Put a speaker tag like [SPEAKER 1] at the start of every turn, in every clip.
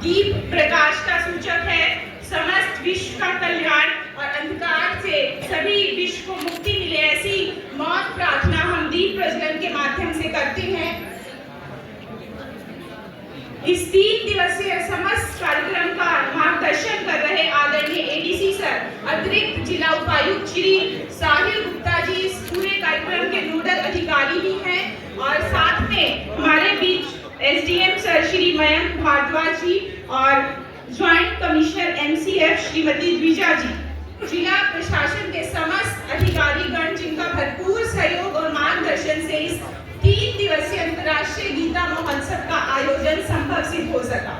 [SPEAKER 1] दीप प्रकाश का सूचक है। समस्त विश्व का कल्याण और अंधकार से सभी विश्व को मुक्ति मिले, ऐसी मौत प्रार्थना हम दीप प्रज्वलन के माध्यम से करते हैं। इस 3 दिवसीय समस्त कार्यक्रम का मार्गदर्शन कर रहे आदरणीय एडीसी सर, अतिरिक्त जिला उपायुक्त श्री साहिल गुप्ता जी इस पूरे कार्यक्रम के नोडल अधिकारी भी हैं, और साथ में हमारे बीच एसडीएम सर श्री मयंक भारद्वाज जी और joint commissioner MCF Shrimati Dwija जी, जिला प्रशासन के समस्त अधिकारीगण जिनका भरपूर सहयोग और मार्गदर्शन से इस 3 दिवसीय अंतर्राष्ट्रीय गीता महोत्सव का आयोजन संभव सिद्ध हो सका।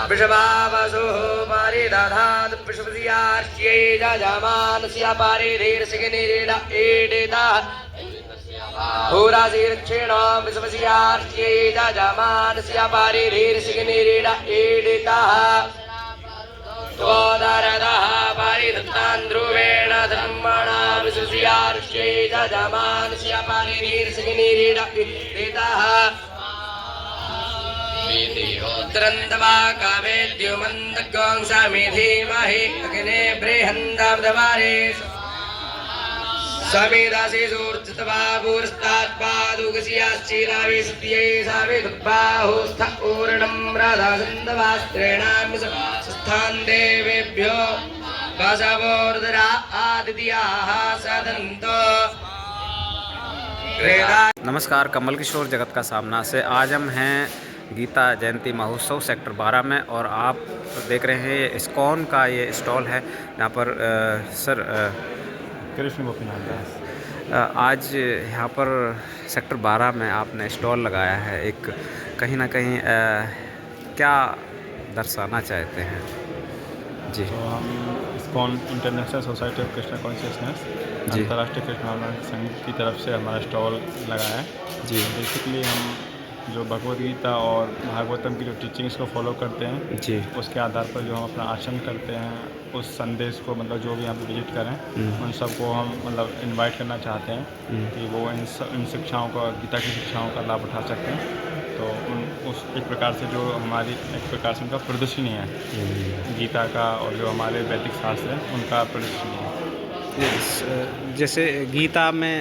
[SPEAKER 2] विषभावसुः परिदधात् पुष्पस्यार्च्यै जजमानस्य परिधीर्षिगनिरीड ईडितः होराशीर्क्षेण विश्वस्यार्च्यै जजमानस्य परिधीर्षिगनिरीड ईडितः त्वदरदः परिधत्तान् ध्रुवेण धर्मणा विश्वस्यार्च्यै जजमानस्य परिधीर्षिगनिरीड ईडितः त्रन्दवा कावेद्युमन्दगं समिधीमहि अग्ने बृहन्दमदवारे समिदासि सूर्चितवा भूरस्तात्पादुकस्याश्चिराविसत्यै साविदुर्बाहुस्थ ऊर्णं राधासन्दवास्त्रेणां स्थान् देवेभ्यो वसवोर्दरा आदित्याः सदन्तो।
[SPEAKER 3] नमस्कार, कमल किशोर जगत का सामना से आज हम हैं गीता जयंती महोत्सव सेक्टर 12 में, और आप देख रहे हैं ये इस्कॉन का ये स्टॉल है। यहाँ पर सर
[SPEAKER 4] कृष्ण गोपीनाथ दास,
[SPEAKER 3] आज यहाँ पर सेक्टर 12 में आपने स्टॉल लगाया है। एक कहीं ना कहीं क्या दर्शाना चाहते हैं जी?
[SPEAKER 4] तो हम ISKCON international society of Krishna consciousness अंतर्राष्ट्रीय कृष्ण भावना संघ की तरफ से हमारा स्टॉल लगाया है
[SPEAKER 3] जी।
[SPEAKER 4] बेसिकली हम जो भगवद गीता और भागवतम की जो टीचिंग्स को फॉलो करते हैं
[SPEAKER 3] जी,
[SPEAKER 4] उसके आधार पर जो हम अपना आचरण करते हैं, उस संदेश को मतलब जो भी यहाँ पे विजिट करें उन सबको हम मतलब इनवाइट करना चाहते हैं कि वो इन शिक्षाओं का, गीता की शिक्षाओं का लाभ उठा सकते हैं। तो उस एक प्रकार से जो हमारी एक प्रकार से उनका प्रदर्शनी है गीता का, और जो हमारे वैदिक शास्त्र हैं उनका प्रदर्शनी है।
[SPEAKER 3] जैसे गीता में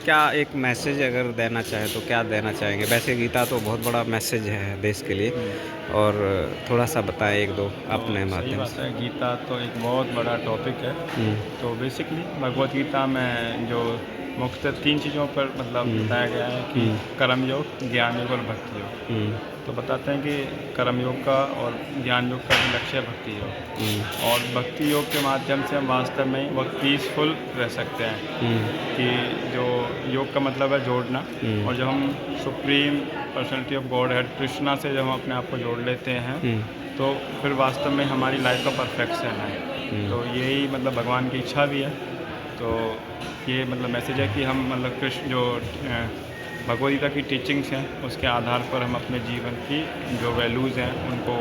[SPEAKER 3] क्या एक मैसेज अगर देना चाहें तो क्या देना चाहेंगे? वैसे गीता तो बहुत बड़ा मैसेज है देश के लिए, और थोड़ा सा बताएं एक दो अपने माध्यम से।
[SPEAKER 4] गीता तो एक बहुत बड़ा टॉपिक है। तो बेसिकली भगवद गीता में जो मुख्यतः 3 चीज़ों पर मतलब बताया गया है कि कर्म योग, ज्ञान योग और भक्ति योग। तो बताते हैं कि कर्म योग का और ज्ञान योग का भी लक्ष्य है भक्ति योग, और भक्ति योग के माध्यम से हम वास्तव में वो पीसफुल रह सकते हैं। कि जो योग का मतलब है जोड़ना, और जब हम supreme personality of God head Krishna से जब हम अपने आप को जोड़ लेते हैं तो फिर वास्तव में हमारी लाइफ का परफेक्शन है। तो यही मतलब भगवान की इच्छा भी है। तो ये मतलब मैसेज है कि हम मतलब कृष्ण जो भगवद गीता की टीचिंग्स हैं उसके आधार पर हम अपने जीवन की जो वैल्यूज़ हैं उनको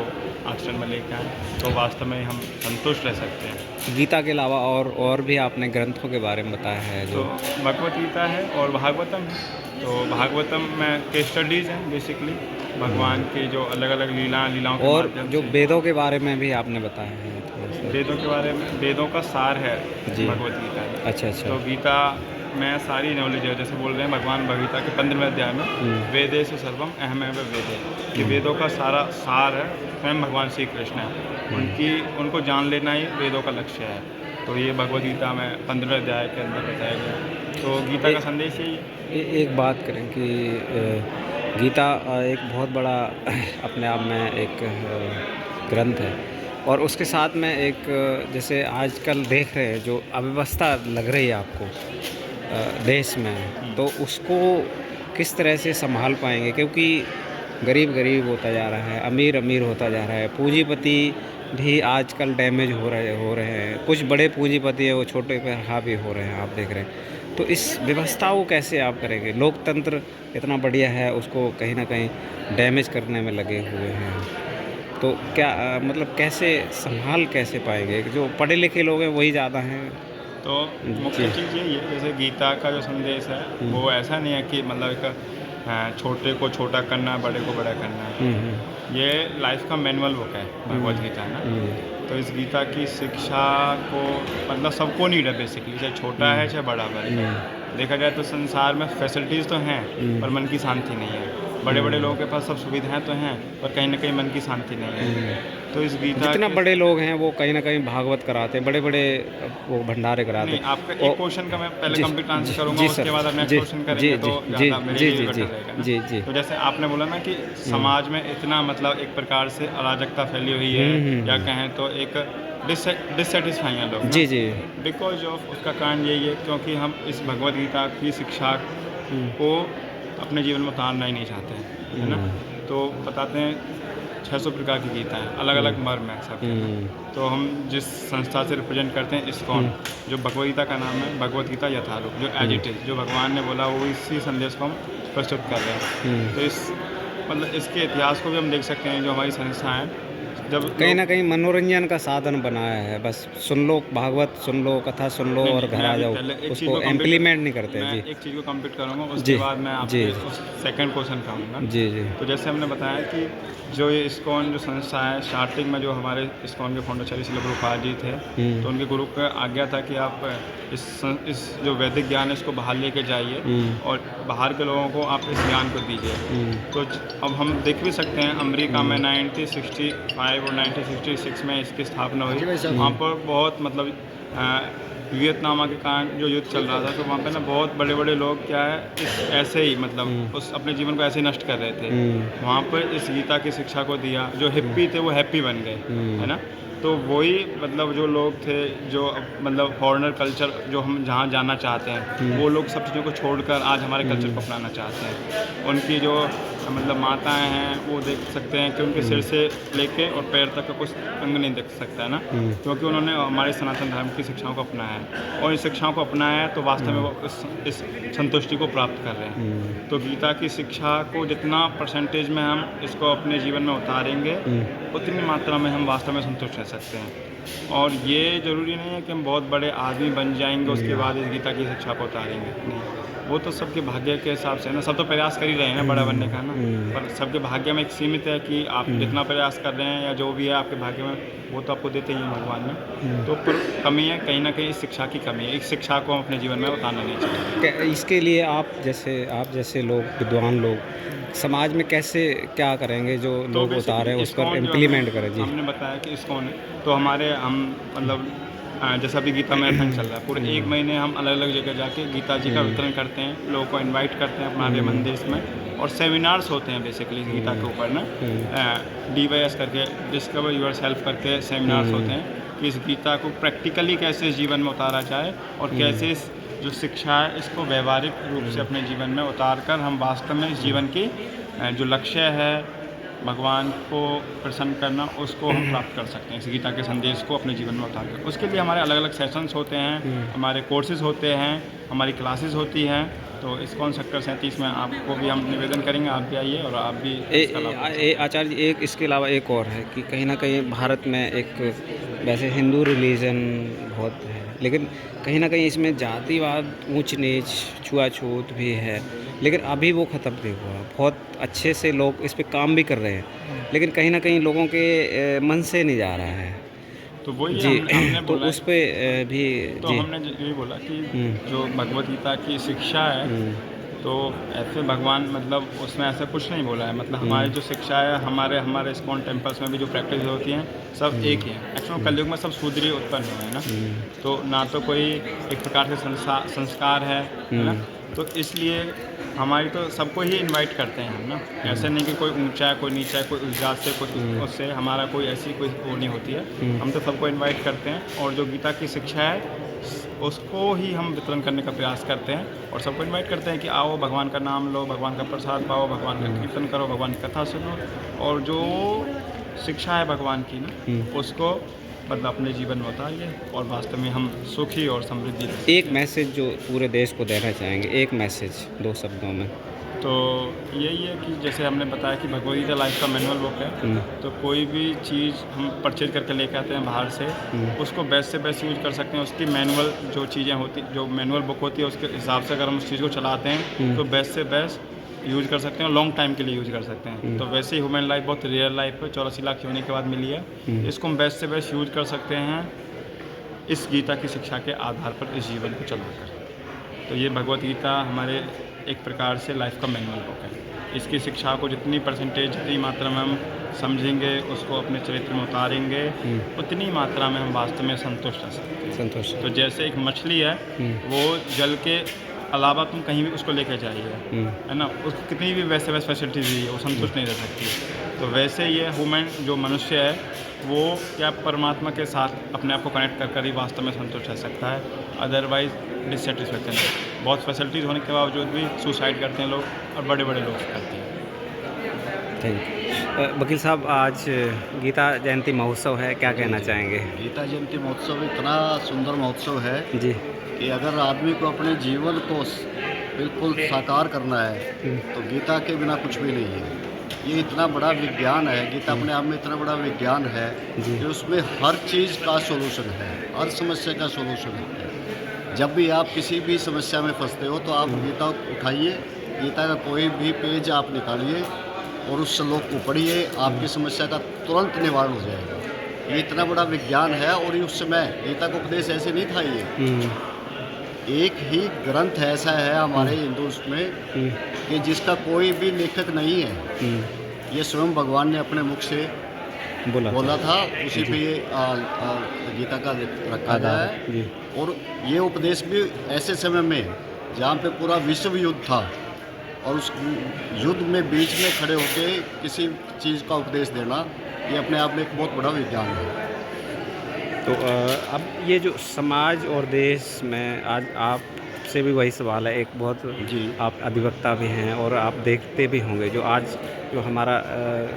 [SPEAKER 4] आचरण में लेकर आएँ तो वास्तव में हम संतुष्ट रह सकते हैं।
[SPEAKER 3] गीता के अलावा और भी आपने ग्रंथों के बारे में बताया है जो
[SPEAKER 4] तो भगवद गीता है और भागवतम है। तो भागवतम में केस स्टडीज़ हैं बेसिकली भगवान की जो अलग अलग लीलाओं के
[SPEAKER 3] और
[SPEAKER 4] माध्यम
[SPEAKER 3] जो
[SPEAKER 4] से।
[SPEAKER 3] वेदों के बारे में भी आपने बताया है
[SPEAKER 4] वेदों के बारे में, वेदों का सार है
[SPEAKER 3] जी।
[SPEAKER 4] भगवद गीता।
[SPEAKER 3] अच्छा अच्छा।
[SPEAKER 4] तो गीता में सारी नॉलेज है। जैसे बोल रहे हैं भगवान भगवद के 15वें अध्याय में वेदेषु सर्वम अहमेव वेदे, कि वेदों का सारा सार है स्वयं भगवान श्री कृष्ण है। उनको जान लेना ही वेदों का लक्ष्य है। तो ये भगवद गीता में 15वें अध्याय के अंदर बताया गया। तो गीता का संदेश यही।
[SPEAKER 3] एक बात करें कि गीता एक बहुत बड़ा अपने आप में एक ग्रंथ है, और उसके साथ में एक जैसे आजकल देख रहे हैं जो अव्यवस्था लग रही है आपको देश में, तो उसको किस तरह से संभाल पाएंगे? क्योंकि गरीब गरीब होता जा रहा है, अमीर अमीर होता जा रहा है, पूंजीपति भी आजकल डैमेज हो रहे हैं। कुछ बड़े पूंजीपति हैं वो छोटे पे हावी हो रहे हैं, आप देख रहे हैं। तो इस व्यवस्था को कैसे आप करेंगे? लोकतंत्र इतना बढ़िया है, उसको कहीं ना कहीं डैमेज करने में लगे हुए हैं। तो क्या मतलब कैसे संभाल कैसे पाएंगे? जो पढ़े लिखे लोग हैं वही ज़्यादा हैं।
[SPEAKER 4] तो मुख्य चीज़ यही है, जैसे गीता का जो संदेश है वो ऐसा नहीं है कि मतलब एक छोटे को छोटा करना है, बड़े को बड़ा करना है। ये लाइफ का मैनुअल बुक है भगवद गीता ना। तो इस गीता की शिक्षा को मतलब सबको नीड है बेसिकली, चाहे छोटा है चाहे बड़ा है। देखा जाए तो संसार में फैसिलिटीज़ तो हैं पर मन की शांति नहीं है। बड़े बड़े लोगों के पास सब सुविधाएं तो हैं पर कहीं ना कहीं मन की शांति नहीं है। तो इस गीता
[SPEAKER 3] जितना बड़े लोग हैं वो कहीं ना कहीं भागवत कराते हैं, बड़े बड़े वो भंडारे कराते हैं।
[SPEAKER 4] आपका एक क्वेश्चन का मैं पहले कंप्लीट आंसर करूंगा, उसके बाद नेक्स्ट क्वेश्चन करेंगे तो ज़्यादा मेरे लिए बेटर रहेगा।
[SPEAKER 3] जी।
[SPEAKER 4] तो जैसे आपने बोला ना कि समाज में इतना मतलब एक प्रकार से अराजकता फैली हुई है, या कहें तो एक डिससेटिस्फाई है लोग।
[SPEAKER 3] जी।
[SPEAKER 4] बिकॉज ऑफ उसका कारण यही है क्योंकि हम इस भगवद गीता की शिक्षा को अपने जीवन में उतारना ही नहीं चाहते हैं, है ना। तो बताते हैं 600 प्रकार की गीता है, अलग अलग मर्म है सब। तो हम जिस संस्था से रिप्रेजेंट करते हैं ISKCON, जो भगवद गीता का नाम है भगवद गीता यथारूप, जो एज इट इज जो भगवान ने बोला वो इसी संदेश को हम प्रस्तुत कर रहे हैं। तो इस मतलब इसके इतिहास को भी हम देख सकते हैं। जो हमारी संस्था है जब
[SPEAKER 3] कहीं ना कहीं मनोरंजन का साधन बनाया है, बस सुन लो भागवत, सुन लो कथा, सुन लो और घर आ जाओ, उसको इम्प्लीमेंट नहीं करते। जी,
[SPEAKER 4] एक चीज़ को कंप्लीट करूँगा, उसके बाद मैं आपसे सेकंड क्वेश्चन कहूँगा। जी। तो जैसे हमने बताया कि जो ये ISKCON जो संस्था है, स्टार्टिंग में जो हमारे ISKCON के फाउंडर श्री प्रभुपाद जी थे, तो उनके गुरु का आज्ञा था कि आप इस जो वैदिक ज्ञान है इसको बाहर लेके जाइए और बाहर के लोगों को आप इस ज्ञान को दीजिए। तो अब हम देख भी सकते हैं अमेरिका में 1965 और 1966 में इसकी स्थापना हुई। वहाँ पर बहुत मतलब वियतनाम के कारण जो युद्ध चल रहा था, तो वहाँ पे ना बहुत बड़े बड़े लोग क्या है ऐसे ही मतलब उस अपने जीवन को ऐसे ही नष्ट कर रहे थे। वहाँ पर इस गीता की शिक्षा को दिया, जो हिप्पी थे वो हैप्पी बन गए, है ना। तो वही मतलब जो लोग थे जो मतलब फॉरेनर कल्चर जो हम जहाँ जाना चाहते हैं, वो लोग सब चीज़ों को छोड़कर आज हमारे कल्चर को अपनाना चाहते हैं। उनकी जो मतलब माताएं हैं वो देख सकते हैं कि उनके सिर से लेके और पैर तक का कुछ अंग नहीं देख सकता है ना, क्योंकि उन्होंने हमारे सनातन धर्म की शिक्षाओं को अपनाया है। और इस शिक्षाओं को अपनाया है तो वास्तव में वो इस संतुष्टि को प्राप्त कर रहे हैं। तो गीता की शिक्षा को जितना परसेंटेज में हम इसको अपने जीवन में उतारेंगे, उतनी मात्रा में हम वास्तव में संतुष्ट रह सकते हैं। और ये ज़रूरी नहीं है कि हम बहुत बड़े आदमी बन जाएंगे उसके बाद इस गीता की शिक्षा को उतारेंगे, नहीं। वो तो सबके भाग्य के हिसाब से ना, सब तो प्रयास कर ही रहे हैं ना बड़ा बनने का ना, पर सबके भाग्य में एक सीमित है कि आप जितना प्रयास कर रहे हैं या जो भी है आपके भाग्य में वो तो आपको देते ही हैं भगवान में। तो पर कमी है कहीं ना कहीं, इस शिक्षा की कमी है। इस शिक्षा को हम अपने जीवन में उतारना नहीं चाहिए।
[SPEAKER 3] इसके लिए आप जैसे लोग, विद्वान लोग समाज में कैसे क्या करेंगे जो
[SPEAKER 4] तो
[SPEAKER 3] लोग उतार रहे हैं उस पर इम्प्लीमेंट करें? जी,
[SPEAKER 4] हमने बताया कि ISKCON है तो हमारे हम मतलब जैसा भी गीता मैराथन चल रहा है, पूरे 1 महीने हम अलग अलग जगह जाके गीता जी का वितरण करते हैं, लोगों को इनवाइट करते हैं हमारे मंदिर में, और सेमिनार्स होते हैं बेसिकली गीता के ऊपर ना। DYS करके, डिस्कवर योर सेल्फ करके सेमिनार्स होते हैं कि इस गीता को प्रैक्टिकली कैसे जीवन में उतारा जाए और कैसे इस जो शिक्षा है इसको व्यवहारिक रूप से अपने जीवन में उतार कर हम वास्तव में इस जीवन की जो लक्ष्य है भगवान को प्रसन्न करना, उसको हम प्राप्त कर सकते हैं। इस गीता के संदेश को अपने जीवन में उतार कर, उसके लिए हमारे अलग अलग सेशंस होते हैं, हमारे कोर्सेज होते हैं, हमारी क्लासेस होती हैं। तो ISKCON सेक्टर 37 में आपको भी हम निवेदन करेंगे, आप भी आइए और आप भी
[SPEAKER 3] आचार्य जी, एक इसके अलावा एक और है कि कहीं ना कहीं भारत में एक वैसे हिंदू रिलीजन बहुत है, लेकिन कहीं ना कहीं इसमें जातिवाद, ऊंच नीच, छुआछूत भी है, लेकिन अभी वो ख़त्म नहीं हुआ। बहुत अच्छे से लोग इस पे काम भी कर रहे हैं, लेकिन कहीं ना कहीं लोगों के मन से नहीं जा रहा है।
[SPEAKER 4] तो वही
[SPEAKER 3] जी,
[SPEAKER 4] हमने
[SPEAKER 3] तो
[SPEAKER 4] बोला
[SPEAKER 3] उस पे भी
[SPEAKER 4] तो
[SPEAKER 3] जी
[SPEAKER 4] हमने यही बोला कि जो भगवद गीता की शिक्षा है तो ऐसे भगवान मतलब उसमें ऐसा कुछ नहीं बोला है। मतलब हमारी जो शिक्षा है, हमारे ISKCON टेम्पल्स में भी जो प्रैक्टिस होती हैं सब एक ही है। एक्चुअली कलयुग में सब शूद्र ही उत्पन्न हुए हैं ना, तो ना तो कोई एक प्रकार से संस्कार है ना। तो इसलिए हमारी तो सबको ही इनवाइट करते हैं हम ना, ऐसे नहीं कि कोई ऊंचा है कोई नीचा है, कोई उस जात से कोई उससे, हमारा कोई ऐसी कोई वो नहीं होती है। हम तो सबको इनवाइट करते हैं और जो गीता की शिक्षा है उसको ही हम वितरण करने का प्रयास करते हैं और सबको इनवाइट करते हैं कि आओ भगवान का नाम लो, भगवान का प्रसाद पाओ, भगवान का कीर्तन करो, भगवान की कथा सुनो, और जो शिक्षा है भगवान की ना उसको मतलब अपने जीवन में उतारिए और वास्तव में हम सुखी और समृद्धि।
[SPEAKER 3] एक मैसेज जो पूरे देश को देना चाहेंगे, एक मैसेज 2 शब्दों में।
[SPEAKER 4] तो यही है कि जैसे हमने बताया कि भगवद गीता लाइफ का मैनुअल बुक है, तो कोई भी चीज़ हम परचेज करके लेके आते हैं बाहर से, उसको बेस्ट से बेस्ट यूज़ कर सकते हैं। उसकी मैनुअल जो चीज़ें होती, जो मैनुअल बुक होती है, उसके हिसाब से अगर हम उस चीज़ को चलाते हैं तो बेस्ट से बेस्ट यूज़ कर सकते हैं और लॉन्ग टाइम के लिए यूज़ कर सकते हैं। तो वैसे ही ह्यूमन लाइफ बहुत रेयर लाइफ है, 84 लाख होने के बाद मिली है। इसको हम बेस्ट से बेस्ट यूज़ कर सकते हैं इस गीता की शिक्षा के आधार पर, इस जीवन को चलाकर। तो ये भगवद गीता हमारे एक प्रकार से लाइफ का मैनुअल बुक है। इसकी शिक्षा को जितनी परसेंटेज, जितनी मात्रा में हम समझेंगे, उसको अपने चरित्र में उतारेंगे, उतनी मात्रा में हम वास्तव में संतुष्ट रह सकते हैं।
[SPEAKER 3] संतुष्ट।
[SPEAKER 4] तो जैसे एक मछली है, वो जल के अलावा तुम कहीं भी उसको लेके जाइए, है ना, उसको कितनी भी वैसे फैसिलिटीज दी है, वो संतुष्ट नहीं रह सकती। तो वैसे ये ह्यूमन जो मनुष्य है, वो क्या परमात्मा के साथ अपने आप को कनेक्ट कर ही वास्तव में संतुष्ट रह सकता है, अदरवाइज डिससेटिस्फैक्शन है। बहुत फैसिलिटीज़ होने के बावजूद भी सुसाइड करते हैं लोग, और बड़े बड़े लोग करते हैं।
[SPEAKER 3] Thank you. वकील साहब, आज गीता जयंती महोत्सव है, क्या कहना चाहेंगे?
[SPEAKER 5] गीता जयंती महोत्सव इतना सुंदर महोत्सव है
[SPEAKER 3] जी।
[SPEAKER 5] कि अगर आदमी को अपने जीवन को बिल्कुल साकार करना है तो गीता के बिना कुछ भी नहीं है। ये इतना बड़ा विज्ञान है, गीता अपने आप में इतना बड़ा विज्ञान है कि उसमें हर चीज़ का सोल्यूशन है, हर समस्या का सोल्यूशन है। जब भी आप किसी भी समस्या में फंसते हो तो आप गीता उठाइए, गीता का कोई भी पेज आप निकालिए और उस श्लोक को पढ़िए, आपकी समस्या का तुरंत निवारण हो जाएगा। ये इतना बड़ा विज्ञान है। और उस समय गीता का उपदेश ऐसे नहीं था। ये एक ही ग्रंथ ऐसा है हमारे हिंदू में कि जिसका कोई भी लेखक नहीं है। ये स्वयं भगवान ने अपने मुख से बोला था, उसी पे ये गीता का रखा गया है। और ये उपदेश भी ऐसे समय में जहाँ पे पूरा विश्व युद्ध था, और उस युद्ध में बीच में खड़े होके किसी चीज़ का उपदेश देना, ये अपने आप में एक बहुत बड़ा विज्ञान है।
[SPEAKER 3] तो अब ये जो समाज और देश में, आज आपसे भी वही सवाल है, एक बहुत
[SPEAKER 5] जी,
[SPEAKER 3] आप अधिवक्ता भी हैं और आप देखते भी होंगे जो आज जो हमारा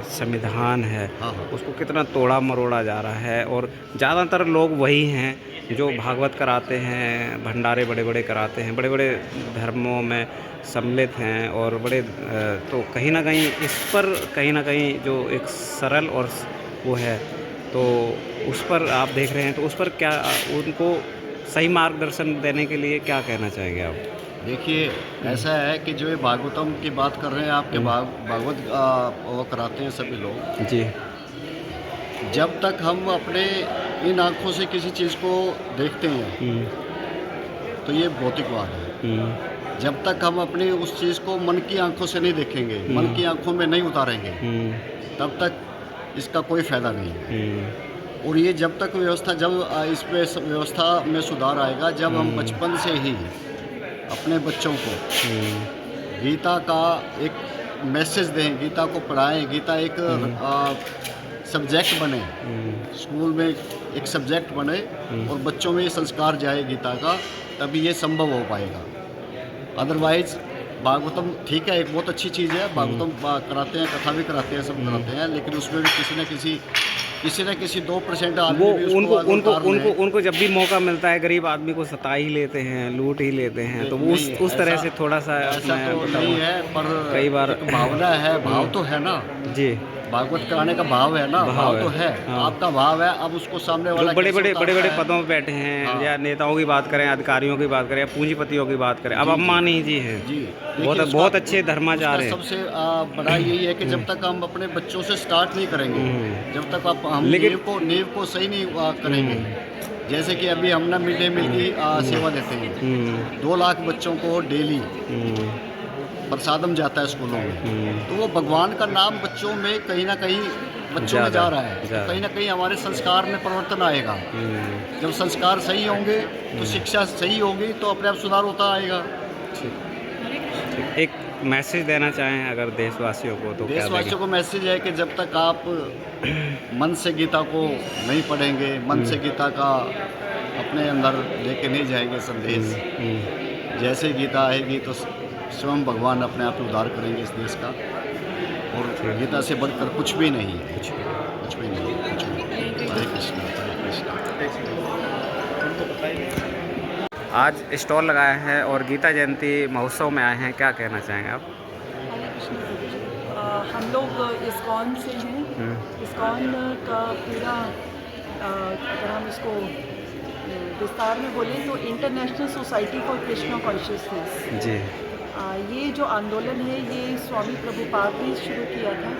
[SPEAKER 3] संविधान है,
[SPEAKER 5] हाँ।
[SPEAKER 3] उसको कितना तोड़ा मरोड़ा जा रहा है। और ज़्यादातर लोग वही हैं जो भागवत कराते हैं, भंडारे बड़े बड़े कराते हैं, बड़े बड़े धर्मों में सम्मिलित हैं, और बड़े तो कहीं ना कहीं इस पर कहीं ना कहीं जो एक सरल और वो है, तो उस पर आप देख रहे हैं, तो उस पर क्या उनको सही मार्गदर्शन देने के लिए क्या कहना चाहेंगे आप?
[SPEAKER 5] देखिए, ऐसा है कि जो ये भागवतम की बात कर रहे हैं आपके, भागवत वो कराते हैं सभी लोग
[SPEAKER 3] जी।
[SPEAKER 5] जब तक हम अपने इन आँखों से किसी चीज़ को देखते हैं तो ये भौतिकवाद है। जब तक हम अपनी उस चीज़ को मन की आँखों से नहीं देखेंगे, मन की आँखों में नहीं उतारेंगे, तब तक इसका कोई फ़ायदा नहीं है। और ये जब तक व्यवस्था, जब इसमें व्यवस्था में सुधार आएगा, जब हम बचपन से ही अपने बच्चों को गीता का एक मैसेज दें, गीता को पढ़ाएं, गीता एक सब्जेक्ट बने, स्कूल में एक सब्जेक्ट बने और बच्चों में ये संस्कार जाए गीता का, तभी ये संभव हो पाएगा। अदरवाइज भागवतम ठीक है, एक बहुत अच्छी चीज़ है, भागवतम कराते हैं, कथा भी कराते हैं, सब कराते हैं, लेकिन उसमें भी किसी न किसी 2% आदमी
[SPEAKER 3] वो
[SPEAKER 5] भी उसको
[SPEAKER 3] उनको जब भी मौका मिलता है गरीब आदमी को सता ही लेते हैं, लूट ही लेते हैं। तो वो उस तरह से थोड़ा सा
[SPEAKER 5] ऐसा तो नहीं है, पर
[SPEAKER 3] कई बार
[SPEAKER 5] भावना है, भाव तो है ना जी। भागवत कराने का भाव है ना, भाव तो है। हाँ। आपका भाव है, अब उसको सामने वाला
[SPEAKER 3] बड़े बड़े पदों में बैठे हैं, हाँ। या नेताओं की बात करें, अधिकारियों की बात करें, या पूंजीपतियों की बात करें, अब अम्बानी जी हैं जी, बहुत अच्छे धर्माचार्य हैं।
[SPEAKER 5] सबसे बड़ा यही है कि जब तक हम अपने बच्चों से स्टार्ट नहीं करेंगे, जब तक हम नींव को सही नहीं करेंगे, जैसे कि अभी हम ना मिड डे मील की सेवा देते हैं, 2 लाख बच्चों को डेली प्रसादम जाता है स्कूलों में, तो वो भगवान का नाम बच्चों में कहीं ना कहीं बच्चों में जा रहा है, तो कहीं ना कहीं हमारे संस्कार में परिवर्तन आएगा। जब संस्कार सही होंगे तो शिक्षा सही होगी, तो अपने आप सुधार होता आएगा।
[SPEAKER 3] एक मैसेज देना चाहें अगर देशवासियों को, तो
[SPEAKER 5] देशवासियों को मैसेज है कि जब तक आप मन से गीता को नहीं पढ़ेंगे, मन से गीता का अपने अंदर लेके नहीं जाएंगे संदेश, जैसे गीता आएगी तो स्वयं भगवान अपने आप उद्धार करेंगे इस देश का। और गीता से बढ़कर कुछ भी नहीं है, कुछ भी नहीं। हरे कृष्ण, हरे कृष्ण।
[SPEAKER 3] आज स्टॉल लगाया है और गीता जयंती महोत्सव में आए हैं, क्या कहना चाहेंगे आप?
[SPEAKER 6] हम लोग इस्कॉन से हैं। इस्कॉन का पूरा अगर हम इसको विस्तार में बोलें तो International Society for Krishna Consciousness
[SPEAKER 3] ji.
[SPEAKER 6] ये जो आंदोलन है ये स्वामी प्रभुपाद ने शुरू किया था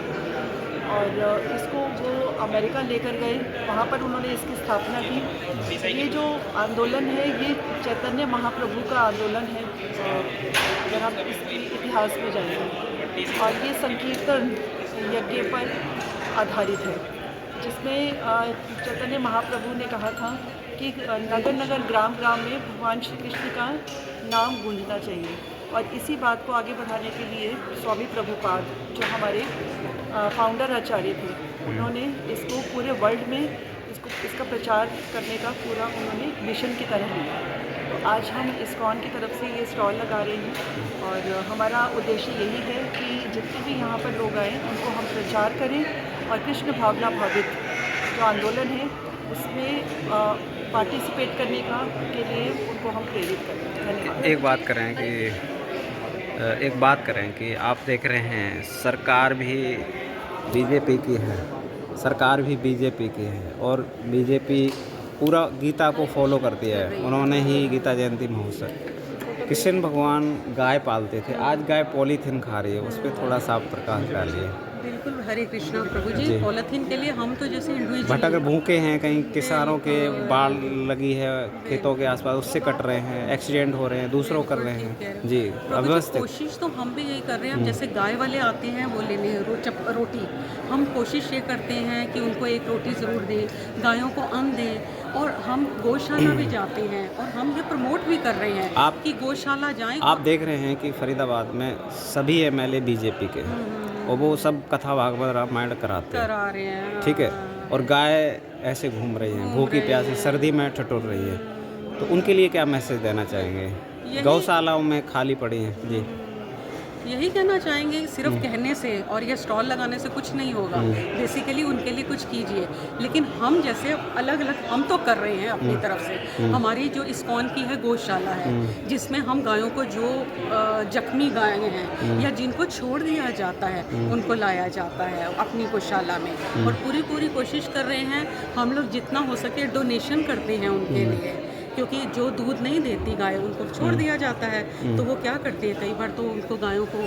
[SPEAKER 6] और इसको वो अमेरिका लेकर गए, वहाँ पर उन्होंने इसकी स्थापना की। ये जो आंदोलन है ये चैतन्य महाप्रभु का आंदोलन है अगर हम इसके इतिहास में जाएंगे, और ये संकीर्तन यज्ञ पर आधारित है, जिसमें चैतन्य महाप्रभु ने कहा था कि नगर नगर ग्राम ग्राम में भगवान श्री कृष्ण का नाम गूंजना चाहिए। और इसी बात को आगे बढ़ाने के लिए स्वामी प्रभुपाद जो हमारे फाउंडर आचार्य थे, उन्होंने इसको पूरे वर्ल्ड में इसका प्रचार करने का पूरा उन्होंने मिशन की तरह लिया। तो आज हम इस्कॉन की तरफ से ये स्टॉल लगा रहे हैं और हमारा उद्देश्य यही है कि जितने भी यहाँ पर लोग आए उनको हम प्रचार करें और कृष्ण भावना भावित जो आंदोलन है उसमें पार्टिसिपेट करने के लिए उनको हम प्रेरित करें। धन्यवाद।
[SPEAKER 3] एक बात करें कि आप देख रहे हैं सरकार भी बीजेपी की है, सरकार भी बीजेपी की है और बीजेपी पूरा गीता को फॉलो करती है। उन्होंने ही गीता जयंती महोत्सव, कृष्ण भगवान गाय पालते थे, आज गाय पॉलीथीन खा रही है, उस पर थोड़ा सा आप प्रकाश डालिए।
[SPEAKER 7] बिल्कुल, हरे कृष्णा प्रभु जी। पॉलीथीन के लिए हम तो जैसे हिंदुइज्म
[SPEAKER 3] भटक भूखे हैं, कहीं किसानों के बाढ़ लगी है खेतों के आसपास, उससे कट रहे हैं, एक्सीडेंट हो रहे हैं, दूसरों कर रहे हैं जी। अव्यवस्थित
[SPEAKER 7] कोशिश तो हम भी यही कर रहे हैं। अब जैसे गाय वाले आते हैं वो लेने रोटी, हम कोशिश ये करते हैं कि उनको एक रोटी ज़रूर दें, गायों को अन्न दें, और हम गौशाला भी जाते हैं और हम ये प्रमोट भी कर रहे हैं
[SPEAKER 3] आप
[SPEAKER 7] कि गौशाला जाएं।
[SPEAKER 3] आप देख रहे हैं कि फरीदाबाद में सभी MLA बीजेपी के और वो सब कथा भागवत रामायण करा
[SPEAKER 7] रहे हैं,
[SPEAKER 3] ठीक है, और गाय ऐसे घूम रही हैं भूखी प्यासी, सर्दी में ठिठुर रही है, तो उनके लिए क्या मैसेज देना चाहेंगे? गौशालाओं में खाली पड़ी हैं जी।
[SPEAKER 7] यही कहना चाहेंगे, सिर्फ कहने से और ये स्टॉल लगाने से कुछ नहीं होगा। बेसिकली उनके लिए कुछ कीजिए, लेकिन हम जैसे अलग अलग हम तो कर रहे हैं अपनी तरफ से। हमारी जो इस्कॉन की है गौशाला है, जिसमें हम गायों को जो जख्मी गाय हैं या जिनको छोड़ दिया जाता है उनको लाया जाता है अपनी गौशाला में, और पूरी कोशिश कर रहे हैं। हम लोग जितना हो सके डोनेशन करते हैं उनके लिए, क्योंकि जो दूध नहीं देती गाय उनको छोड़ दिया जाता है, तो वो क्या करती है, कई बार तो उनको गायों को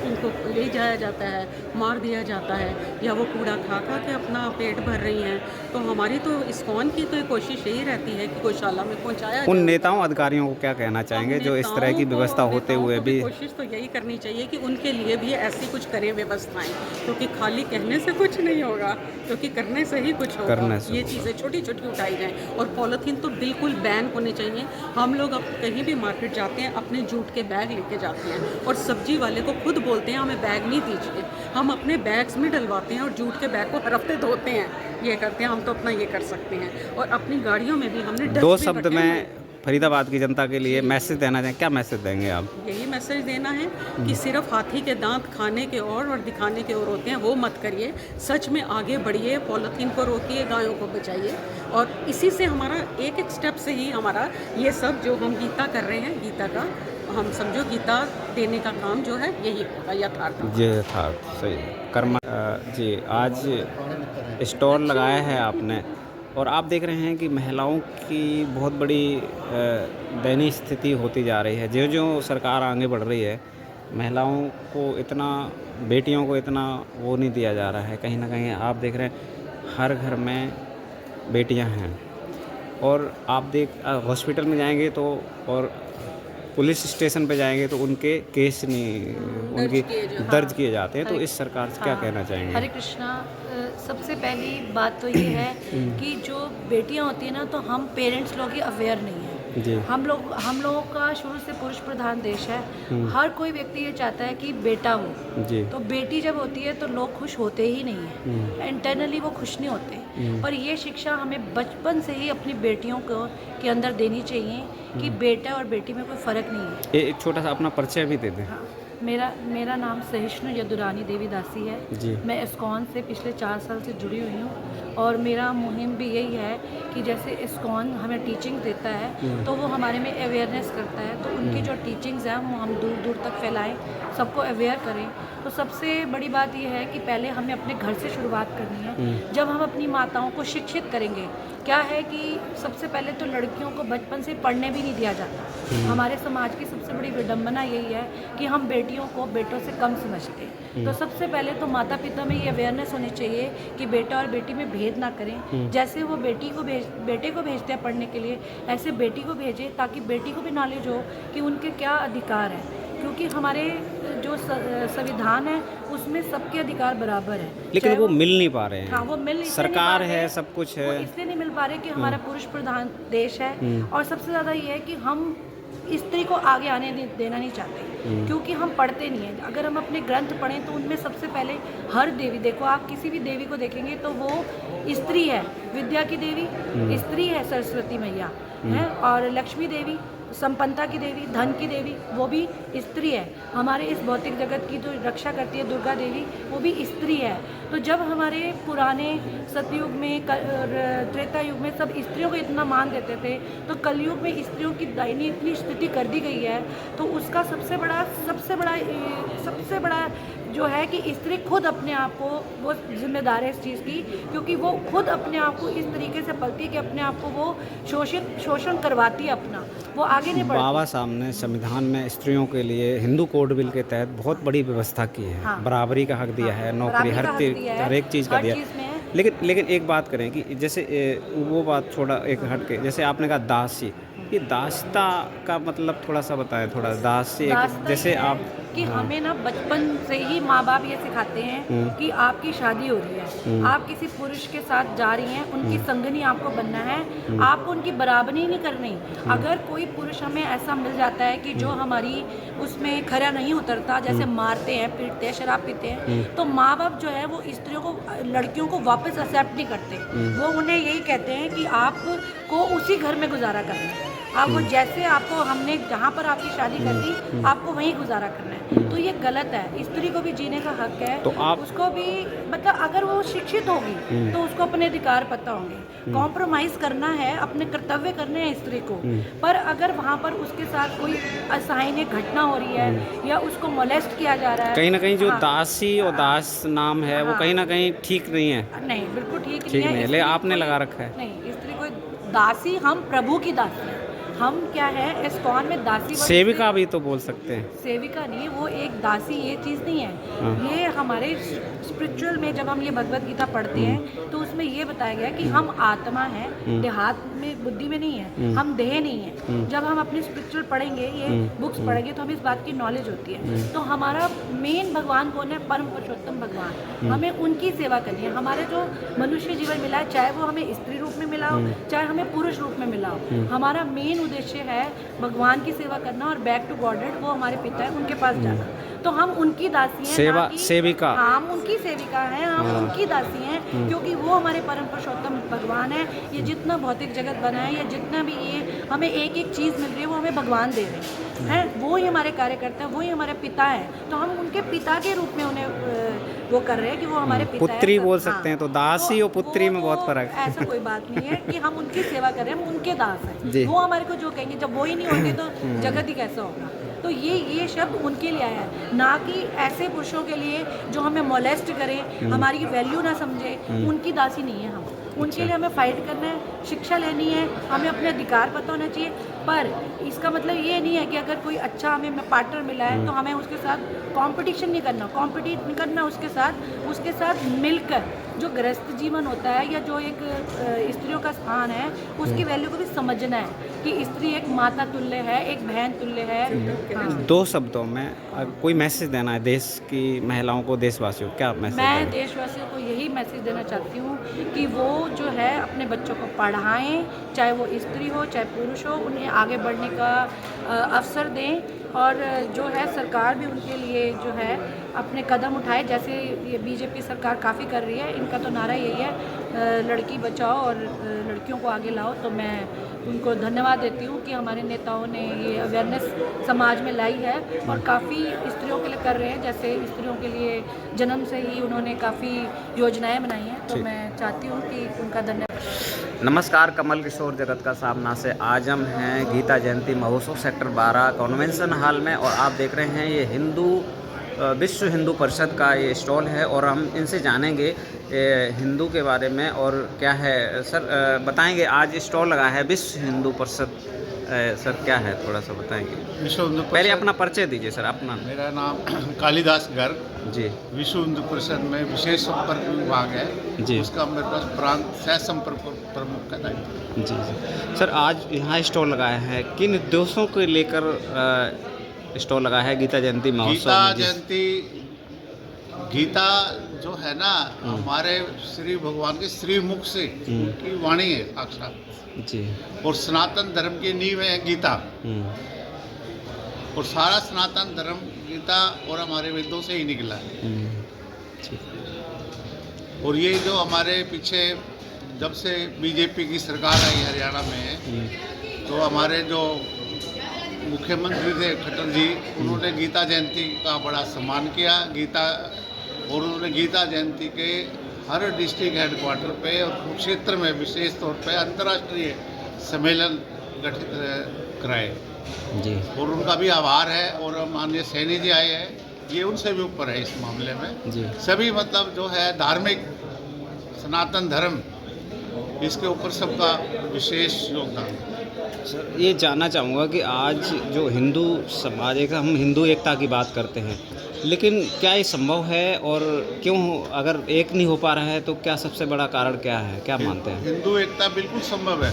[SPEAKER 7] उनको ले जाया जाता है, मार दिया जाता है, या वो कूड़ा खा के अपना पेट भर रही हैं। तो हमारी तो इस्कॉन की तो कोशिश यही रहती है कि गौशाला में पहुंचाया
[SPEAKER 3] उन
[SPEAKER 7] जाए।
[SPEAKER 3] नेताओं अधिकारियों को क्या कहना चाहेंगे जो इस तरह की व्यवस्था होते हुए भी?
[SPEAKER 7] कोशिश तो यही करनी चाहिए कि उनके लिए भी ऐसी कुछ करें व्यवस्थाएं, क्योंकि खाली कहने से कुछ नहीं होगा, क्योंकि करने से ही कुछ होगा। ये चीज़ें छोटी छोटी उठाई जाएँ, और पॉलीथीन तो बिल्कुल बैन होने चाहिए। हम लोग अब कहीं भी मार्केट जाते हैं अपने जूट के बैग लेके जाते हैं, और सब्जी वाले को खुद बोलते हैं हमें बैग नहीं दीजिए, हम अपने बैग्स में डलवाते हैं और जूट के बैग को हर हफ्ते धोते हैं। ये करते हैं, हम तो अपना ये कर सकते हैं। और अपनी गाड़ियों में भी हमने
[SPEAKER 3] दो शब्द में फरीदाबाद की जनता के लिए मैसेज देना चाहें, क्या मैसेज देंगे आप?
[SPEAKER 7] यही मैसेज देना है कि सिर्फ हाथी के दांत खाने के और दिखाने के और होते हैं, वो मत करिए। सच में आगे बढ़िए, पॉलीथीन को रोकिए, गायों को बचाइए, और इसी से हमारा एक एक स्टेप से ही हमारा ये सब जो हम गीता कर रहे हैं, गीता का हम समझो गीता देने का काम जो है यही होगा यथार्थ।
[SPEAKER 3] यथार्थ सही कर्म जी। आज स्टॉल लगाया है आपने, और आप देख रहे हैं कि महिलाओं की बहुत बड़ी दयनीय स्थिति होती जा रही है। जो जो सरकार आगे बढ़ रही है, महिलाओं को इतना, बेटियों को इतना वो नहीं दिया जा रहा है। कहीं ना कहीं आप देख रहे हैं हर घर में बेटियां हैं, और आप हॉस्पिटल में जाएंगे तो, और पुलिस स्टेशन पे जाएंगे तो उनके केस नहीं उनकी दर्ज किए जाते हैं। तो इस सरकार से क्या कहना चाहेंगे?
[SPEAKER 8] हरे कृष्णा। सबसे पहली बात तो ये है कि जो बेटियां होती हैं ना, तो हम पेरेंट्स लोग ही अवेयर नहीं हैं। हम लोगों का शुरू से पुरुष प्रधान देश है। हर कोई व्यक्ति ये चाहता है कि बेटा हो, तो बेटी जब होती है तो लोग खुश होते ही नहीं हैं, इंटरनली वो खुश नहीं होते। और ये शिक्षा हमें बचपन से ही अपनी बेटियों को के अंदर देनी चाहिए कि बेटा और बेटी में कोई फ़र्क नहीं है।
[SPEAKER 3] एक छोटा सा अपना परिचय भी दे दें।
[SPEAKER 8] मेरा नाम सहिष्णु यदुरानी देवी दासी है।
[SPEAKER 3] जी।
[SPEAKER 8] मैं इस्कॉन से पिछले 4 साल से जुड़ी हुई हूँ और मेरा मुहिम भी यही है कि जैसे इस्कॉन हमें टीचिंग देता है तो वो हमारे में अवेयरनेस करता है, तो उनकी जो टीचिंग्स हैं वो हम दूर दूर तक फैलाएं, सबको अवेयर करें। तो सबसे बड़ी बात यह है कि पहले हमें अपने घर से शुरुआत करनी है। जब हम अपनी माताओं को शिक्षित करेंगे, क्या है कि सबसे पहले तो लड़कियों को बचपन से पढ़ने भी नहीं दिया जाता। हमारे समाज की सबसे बड़ी विडंबना यही है कि हम बेटियों को बेटों से कम समझते हैं। तो सबसे पहले तो माता पिता में ये अवेयरनेस होनी चाहिए कि बेटा और बेटी में भेद ना करें। जैसे वो बेटे को भेजते हैं पढ़ने के लिए, ऐसे बेटी को भेजें ताकि बेटी को भी नॉलेज हो कि उनके क्या अधिकार हैं, क्योंकि हमारे जो संविधान है उसमें सबके अधिकार बराबर है।
[SPEAKER 3] लेकिन वो मिल नहीं पा रहे हैं।
[SPEAKER 8] हाँ, वो मिल
[SPEAKER 3] सरकार है, सब कुछ है,
[SPEAKER 8] वो इसलिए नहीं मिल पा रहे कि हमारा पुरुष प्रधान देश है। और सबसे ज़्यादा ये है कि हम स्त्री को आगे आने देना नहीं चाहते, क्योंकि हम पढ़ते नहीं हैं। अगर हम अपने ग्रंथ पढ़ें तो उनमें सबसे पहले हर देवी, देखो आप किसी भी देवी को देखेंगे तो वो स्त्री है, विद्या की देवी स्त्री है, सरस्वती मैया है, और लक्ष्मी देवी संपन्नता की देवी, धन की देवी, वो भी स्त्री है। हमारे इस भौतिक जगत की जो रक्षा करती है दुर्गा देवी, वो भी स्त्री है। तो जब हमारे पुराने सतयुग में त्रेता युग में सब स्त्रियों को इतना मान देते थे, तो कलयुग में स्त्रियों की दयनीय इतनी स्थिति कर दी गई है। तो उसका सबसे बड़ा जो है कि स्त्री खुद अपने आप को, वो जिम्मेदार है इस चीज़ की, क्योंकि वो खुद अपने आप को इस तरीके से पलती है कि अपने आप को वो शोषण करवाती है अपना, वो आगे नहीं बढ़ती।
[SPEAKER 3] बाबा साहब ने संविधान में स्त्रियों के लिए हिंदू कोड बिल के तहत बहुत बड़ी व्यवस्था की है।
[SPEAKER 8] हाँ।
[SPEAKER 3] बराबरी का हक दिया है, नौकरी हर एक चीज़ का दिया है। लेकिन एक बात करें कि जैसे वो बात छोड़ा एक हट के, जैसे आपने कहा दासी, ये दासता का मतलब थोड़ा सा बताएं, थोड़ा दासी जैसे आप
[SPEAKER 8] कि हमें ना बचपन से ही माँ बाप ये सिखाते हैं कि आपकी शादी हो रही है, आप किसी पुरुष के साथ जा रही हैं, उनकी संगनी आपको बनना है, आपको उनकी बराबरी नहीं करनी। अगर कोई पुरुष हमें ऐसा मिल जाता है कि जो हमारी उसमें खरा नहीं उतरता, जैसे मारते हैं, पीटते हैं, शराब पीते हैं, तो माँ बाप जो है वो स्त्रियों को, लड़कियों को वापस एक्सेप्ट नहीं करते। वो उन्हें यही कहते हैं कि आपको उसी घर में गुजारा करना है, आपको जैसे आपको हमने जहाँ पर आपकी शादी कर दी आपको वहीं गुजारा करना है। तो ये गलत है। स्त्री को भी जीने का हक है,
[SPEAKER 3] तो आप
[SPEAKER 8] उसको भी, मतलब अगर वो शिक्षित होगी तो उसको अपने अधिकार पता होंगे। कॉम्प्रोमाइज करना है, अपने कर्तव्य करने हैं स्त्री को, पर अगर वहाँ पर उसके साथ कोई असहायनीय घटना हो रही है या उसको मोलेस्ट किया जा रहा है,
[SPEAKER 3] कहीं ना कहीं जो
[SPEAKER 8] हाँ,
[SPEAKER 3] दासी और दास नाम है वो कहीं ना कहीं ठीक नहीं है।
[SPEAKER 8] नहीं, बिल्कुल ठीक
[SPEAKER 3] नहीं है, ले आपने लगा रखा है।
[SPEAKER 8] नहीं, स्त्री को दासी, हम प्रभु की दासी हैं। हम क्या है, इस्कॉन में दासी
[SPEAKER 3] सेविका भी तो बोल सकते हैं।
[SPEAKER 8] सेविका नहीं, वो एक दासी, ये चीज़ नहीं है। ये हमारे स्पिरिचुअल में जब हम ये भगवत गीता पढ़ते हैं तो उसमें ये बताया गया कि हम आत्मा हैं, देहात में, बुद्धि में नहीं है, हम देह नहीं है। जब हम अपने स्पिरिचुअल पढ़ेंगे, ये बुक्स पढ़ेंगे, तो हमें इस बात की नॉलेज होती है। तो हमारा मेन भगवान कौन है? परम पुरुषोत्तम भगवान। हमें उनकी सेवा करनी है। हमारे जो मनुष्य जीवन मिला है, चाहे वो हमें स्त्री रूप में मिला हो, चाहे हमें पुरुष रूप में मिला हो, हमारा मेन उद्देश्य है भगवान की सेवा करना और बैक टू गॉडेड, वो हमारे पिता है, उनके पास जाना। तो हम उनकी दासी हैं,
[SPEAKER 3] सेविका,
[SPEAKER 8] हम उनकी सेविका हैं, हम उनकी दासी हैं, क्योंकि वो हमारे परम पुरुषोत्तम भगवान है। ये जितना भौतिक जगत बना है, या जितना भी ये हमें एक एक चीज़ मिल रही है, वो हमें भगवान दे रहे हैं, वो ही हमारे कार्य करते हैं, वो ही हमारे पिता हैं। तो हम उनके पिता के रूप में उन्हें वो कर रहे हैं कि वो हमारे पिता
[SPEAKER 3] पुत्री बोल सकते हैं। तो दासी और पुत्री में बहुत फर्क है।
[SPEAKER 8] ऐसा कोई बात नहीं है कि हम उनकी सेवा कर रहे हैं, हम उनके दास हैं। वो हमारे को जो कहेंगे, जब वो ही नहीं होंगे तो जगत ही कैसा होगा। तो ये शब्द उनके लिए आया है, ना कि ऐसे पुरुषों के लिए जो हमें मोलेस्ट करें, हमारी वैल्यू ना समझे। उनकी दासी नहीं है हम, उनके लिए हमें फाइट करना है, शिक्षा लेनी है, हमें अपने अधिकार पता होना चाहिए। पर इसका मतलब ये नहीं है कि अगर कोई अच्छा हमें पार्टनर मिला है तो हमें उसके साथ कंपटीशन नहीं करना, कॉम्पिटिट नहीं करना उसके साथ मिलकर जो गृहस्थ जीवन होता है, या जो एक स्त्रियों का स्थान है, उसकी वैल्यू को भी समझना है कि स्त्री एक माता तुल्य है, एक बहन तुल्य है। हाँ।
[SPEAKER 3] 2 शब्दों में कोई मैसेज देना है देश की महिलाओं को, देशवासियों, क्या मैसेज? मैं
[SPEAKER 8] देशवासियों को यही मैसेज देना चाहती हूँ कि वो जो है अपने बच्चों को पढ़ाएं, चाहे वो स्त्री हो चाहे पुरुष हो, उन्हें आगे बढ़ने का अवसर दें। और जो है सरकार भी उनके लिए जो है अपने कदम उठाए, जैसे ये बीजेपी सरकार काफ़ी कर रही है। इनका तो नारा यही है लड़की बचाओ और लड़कियों को आगे लाओ। तो मैं उनको धन्यवाद देती हूँ कि हमारे नेताओं ने ये अवेयरनेस समाज में लाई है और काफ़ी स्त्रियों के लिए कर रहे हैं। जैसे स्त्रियों के लिए जन्म से ही उन्होंने काफ़ी योजनाएं बनाई हैं, तो मैं चाहती हूँ कि उनका धन्यवाद।
[SPEAKER 3] नमस्कार, कमल किशोर जगत का सामना से आज हम हैं गीता जयंती महोत्सव सेक्टर 12 कन्वेंशन हॉल में, और आप देख रहे हैं ये विश्व हिंदू परिषद का ये स्टॉल है और हम इनसे जानेंगे हिंदू के बारे में। और क्या है सर, बताएंगे आज स्टॉल लगा है विश्व हिंदू परिषद, सर क्या है थोड़ा सा बताएंगे।
[SPEAKER 9] विश्व हिंदू
[SPEAKER 3] पहले अपना परिचय दीजिए सर अपना।
[SPEAKER 9] मेरा नाम कालिदास गर्ग
[SPEAKER 3] जी।
[SPEAKER 9] विश्व हिंदू परिषद में विशेष संपर्क विभाग है
[SPEAKER 3] जी।
[SPEAKER 9] उसका मेरे पास प्रांत सह संपर्क प्रमुख का दायित्व।
[SPEAKER 3] जी जी सर, आज यहाँ स्टॉल लगाया है, किन उद्देश्यों को लेकर स्टॉल लगा है गीता जयंती महोत्सव?
[SPEAKER 9] गीता जयंती, गीता जो है ना हमारे श्री भगवान के श्रीमुख से उनकी वाणी है साक्षात
[SPEAKER 3] जी,
[SPEAKER 9] और सनातन धर्म की नींव है गीता। और सारा सनातन धर्म गीता और हमारे वेदों से ही निकला है। और ये जो हमारे पीछे जब से बीजेपी की सरकार आई हरियाणा में, तो हमारे जो मुख्यमंत्री थे खट्टर जी, उन्होंने गीता जयंती का बड़ा सम्मान किया। और उन्होंने गीता जयंती के हर डिस्ट्रिक्ट हेडक्वार्टर पे और कुरुक्षेत्र में विशेष तौर पे अंतर्राष्ट्रीय सम्मेलन गठित कराए
[SPEAKER 3] जी।
[SPEAKER 9] और उनका भी आभार है। और माननीय सैनी जी आए हैं, ये उनसे भी ऊपर है इस मामले में
[SPEAKER 3] जी।
[SPEAKER 9] सभी मतलब जो है धार्मिक सनातन धर्म, इसके ऊपर सबका विशेष योगदान है।
[SPEAKER 3] सर ये जानना चाहूँगा कि आज जो हिंदू समाज है, हम हिंदू एकता की बात करते हैं, लेकिन क्या ये संभव है और क्यों? अगर एक नहीं हो पा रहा है तो क्या सबसे बड़ा कारण क्या है, क्या मानते हैं?
[SPEAKER 9] हिंदू एकता बिल्कुल संभव है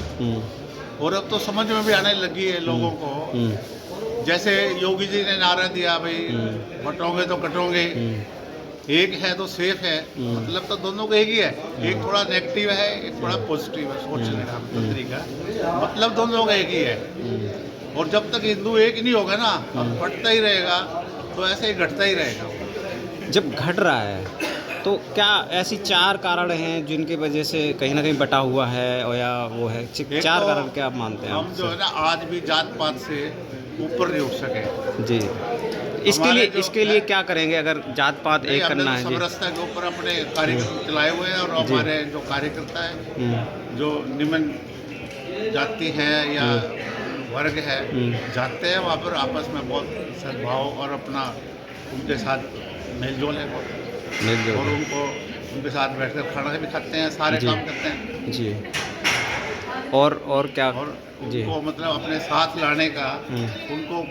[SPEAKER 9] और अब तो समझ में भी आने लगी है लोगों को। जैसे योगी जी ने नारा दिया, भाई बटोगे तो कटोगे, एक है तो सेफ है, मतलब तो दोनों को एक ही है। एक थोड़ा नेगेटिव है, एक थोड़ा पॉजिटिव है सोचने का तरीका, मतलब दोनों का एक ही है। और जब तक हिंदू एक नहीं होगा ना, अब बढ़ता ही रहेगा, तो ऐसे ही घटता ही रहेगा।
[SPEAKER 3] जब घट रहा है तो क्या ऐसी 4 कारण हैं जिनकी वजह से कहीं ना कहीं बटा हुआ है, और या वो है 4
[SPEAKER 9] तो
[SPEAKER 3] कारण क्या आप मानते हैं?
[SPEAKER 9] हम जो है ना आज भी जात पात से ऊपर नहीं उठ सके
[SPEAKER 3] जी। इसके लिए क्या करेंगे अगर जात पात एक करना है? जी,
[SPEAKER 9] समरसता के ऊपर अपने कार्यक्रम चलाए हुए हैं। और हमारे जो कार्यकर्ता है, जो निम्न जाति है या वर्ग है, जाते हैं वहाँ पर आपस में बहुत सद्भाव और अपना उनके साथ मेलजोल है बहुत। और उनके साथ बैठकर खाना भी खाते हैं, सारे काम करते हैं
[SPEAKER 3] जी। और क्या?
[SPEAKER 9] और
[SPEAKER 3] जी,
[SPEAKER 9] उनको मतलब अपने साथ लाने का, उनको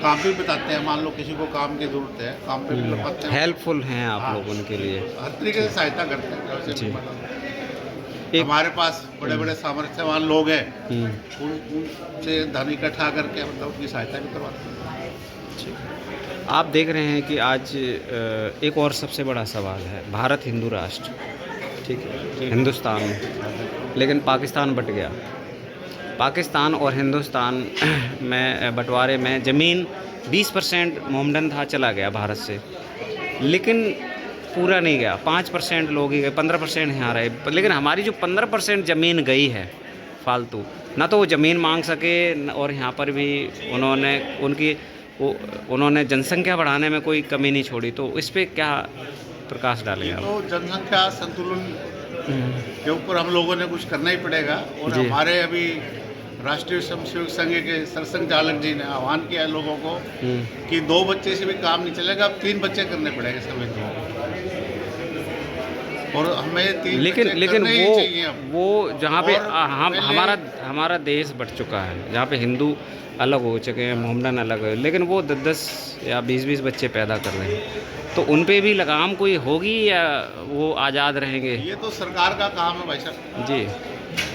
[SPEAKER 9] काम भी बताते हैं। मान लो किसी को काम की जरूरत है, काम पे भी लगाते हैं।
[SPEAKER 3] हेल्पफुल हैं आप लोग उनके लिए,
[SPEAKER 9] हर तरीके से सहायता करते हैं। वैसे
[SPEAKER 3] जी।
[SPEAKER 9] भी मतलब हमारे पास बड़े बड़े सामर्थ्यवान लोग हैं, उनसे धन इकट्ठा करके मतलब उनकी सहायता भी करवाते हैं।
[SPEAKER 3] आप देख रहे हैं कि आज एक और सबसे बड़ा सवाल है, भारत हिंदू राष्ट्र, ठीक है, हिंदुस्तान में, लेकिन पाकिस्तान बट गया। पाकिस्तान और हिंदुस्तान में बंटवारे में ज़मीन 20% मोहम्मदन था, चला गया भारत से, लेकिन पूरा नहीं गया। 5% लोग ही गए, 15% यहाँ रहे। लेकिन हमारी जो 15% ज़मीन गई है फालतू, ना तो वो ज़मीन मांग सके, और यहाँ पर भी उन्होंने जनसंख्या बढ़ाने में कोई कमी नहीं छोड़ी। तो इस पर क्या प्रकाश डालेगा?
[SPEAKER 9] तो जनसंख्या संतुलन के ऊपर हम लोगों ने कुछ करना ही पड़ेगा। और हमारे अभी राष्ट्रीय स्वयंसेवक संघ के सरसंघचालक जी ने आह्वान किया है लोगों को कि 2 बच्चे से भी काम नहीं चलेगा, अब 3 बच्चे करने पड़ेंगे सभी को। और हमें 3
[SPEAKER 3] लेकिन वो जहाँ पे हमारा देश बट चुका है, जहाँ पे हिंदू अलग हो चुके हैं, मोहम्मदन अलग है, लेकिन वो 10 या 20 बच्चे पैदा कर रहे हैं, तो उन पे भी लगाम कोई होगी या वो आज़ाद रहेंगे?
[SPEAKER 9] ये तो सरकार का काम है भाई साहब
[SPEAKER 3] जी।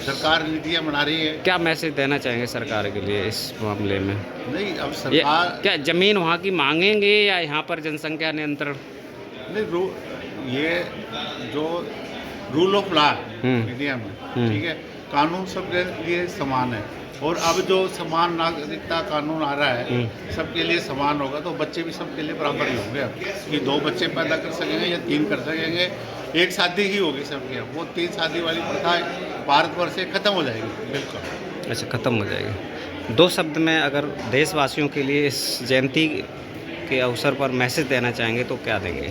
[SPEAKER 9] सरकार नीतियाँ बना रही है।
[SPEAKER 3] क्या मैसेज देना चाहेंगे सरकार के लिए इस मामले में?
[SPEAKER 9] नहीं, अब सरकार
[SPEAKER 3] क्या ज़मीन वहाँ की मांगेंगे या यहाँ पर जनसंख्या नियंत्रण?
[SPEAKER 9] नहीं, ये जो रूल ऑफ लॉ इंडिया में, ठीक है। कानून सबके लिए समान है, और अब जो समान नागरिकता कानून आ रहा है सबके लिए समान होगा, तो बच्चे भी सबके लिए बराबर ही होंगे। अब कि 2 बच्चे पैदा कर सकेंगे या 3 कर सकेंगे, एक शादी ही होगी सबके। अब वो 3 शादी वाली प्रथा भारतवर्ष से खत्म हो जाएगी, बिल्कुल।
[SPEAKER 3] अच्छा, ख़त्म हो जाएगी। 2 शब्द में अगर देशवासियों के लिए इस जयंती के अवसर पर मैसेज देना चाहेंगे तो क्या देंगे?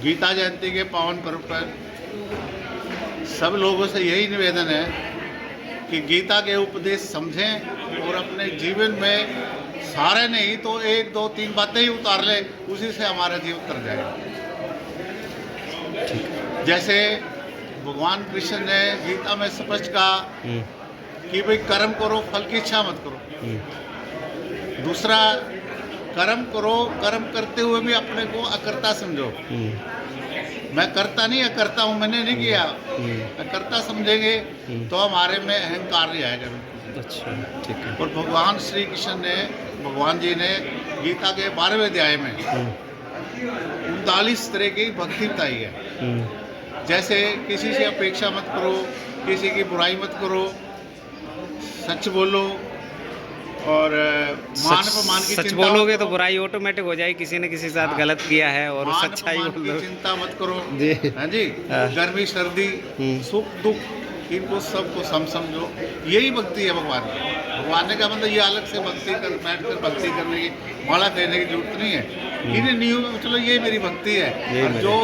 [SPEAKER 9] गीता जयंती के पावन पर्व पर सब लोगों से यही निवेदन है कि गीता के उपदेश समझें और अपने जीवन में सारे नहीं तो 1, 2, 3 बातें ही उतार ले, उसी से हमारा जीवन उतर जाएगा। जैसे भगवान कृष्ण ने गीता में स्पष्ट कहा कि भाई कर्म करो, फल की इच्छा मत करो। दूसरा, कर्म करो, कर्म करते हुए भी अपने को अकर्ता समझो। मैं करता नहीं अकर्ता हूँ, मैंने नहीं किया। अकर्ता समझेंगे तो हमारे में अहंकार नहीं आएगा।
[SPEAKER 3] अच्छा, ठीक है।
[SPEAKER 9] और भगवान श्री कृष्ण ने, भगवान जी ने गीता के 12वें अध्याय में 39 तरह की भक्ति बताई है। जैसे किसी से अपेक्षा मत करो, किसी की बुराई मत करो, सच बोलो, और मान अपमान की
[SPEAKER 3] सच
[SPEAKER 9] चिंता
[SPEAKER 3] बोलोगे तो बुराई ऑटोमेटिक हो जाएगी। किसी ने किसी के साथ गलत किया है और
[SPEAKER 9] मान
[SPEAKER 3] सच्चाई
[SPEAKER 9] अपमान
[SPEAKER 3] बोल
[SPEAKER 9] की
[SPEAKER 3] दो।
[SPEAKER 9] चिंता मत करो
[SPEAKER 3] जी।
[SPEAKER 9] हाँ जी।
[SPEAKER 3] हाँ।
[SPEAKER 9] गर्मी सर्दी सुख दुख इनको सबको समझो, यही भक्ति है भगवान की। भगवान ने कहा मतलब ये अलग से भक्ति कर बैठ कर भक्ति करने की, माला कहने की जरूरत नहीं है। इन्हें नियम में चलो ये मेरी भक्ति है। और जो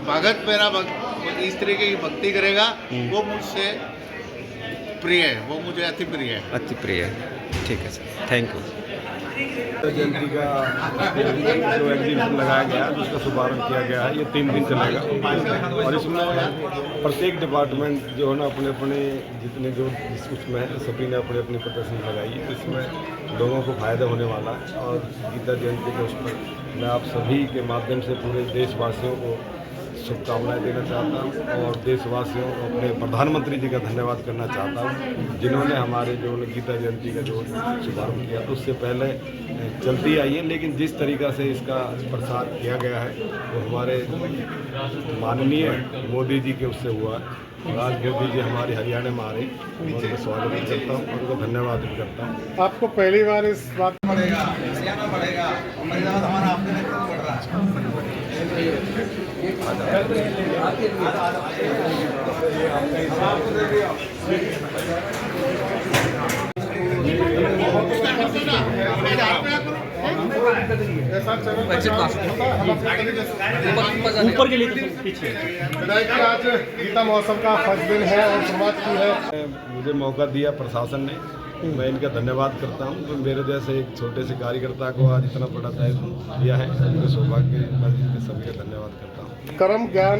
[SPEAKER 9] भगत मेरा इस तरीके की भक्ति करेगा वो मुझसे प्रिय है, वो मुझे अति प्रिय है।
[SPEAKER 3] अति प्रिय है। ठीक है सर, थैंक यू।
[SPEAKER 10] जयंती का जो एग्जीबिशन लगाया गया है, जिसका शुभारंभ किया गया है, ये 3 दिन चलेगा। और इसमें प्रत्येक डिपार्टमेंट जो है ना अपने अपने जितने जो उसमें है सभी ने अपनी अपनी प्रदर्शनी लगाई है। इसमें लोगों को फ़ायदा होने वाला है। और गीता जयंती के उस पर मैं आप सभी के माध्यम से पूरे देशवासियों को शुभकामनाएं देना चाहता हूं, और देशवासियों को अपने प्रधानमंत्री जी का धन्यवाद करना चाहता हूं, जिन्होंने हमारे जो गीता जयंती का जो शुभारंभ किया। उससे पहले चलती आई है, लेकिन जिस तरीक़ा से इसका प्रसार किया गया है वो हमारे माननीय मोदी जी के उससे हुआ। और आज मोदी जी हमारे हरियाणा में आ रहे, मैं उनका स्वागत भी करता हूँ और उनको धन्यवाद भी करता हूँ।
[SPEAKER 11] आपको पहली बार इस बात
[SPEAKER 10] ऊपर के लिए पीछे
[SPEAKER 11] आज गीता महोत्सव का फर्स्ट दिन है और शुरुआत की है।
[SPEAKER 10] मुझे मौका दिया प्रशासन ने, मैं इनका धन्यवाद करता हूं। तो मेरे जैसे एक छोटे से कार्यकर्ता को आज इतना बड़ा दायित्व दिया है, मुझे सौभाग्य, मैं इनके सबके धन्यवाद करता हूं।
[SPEAKER 11] कर्म ज्ञान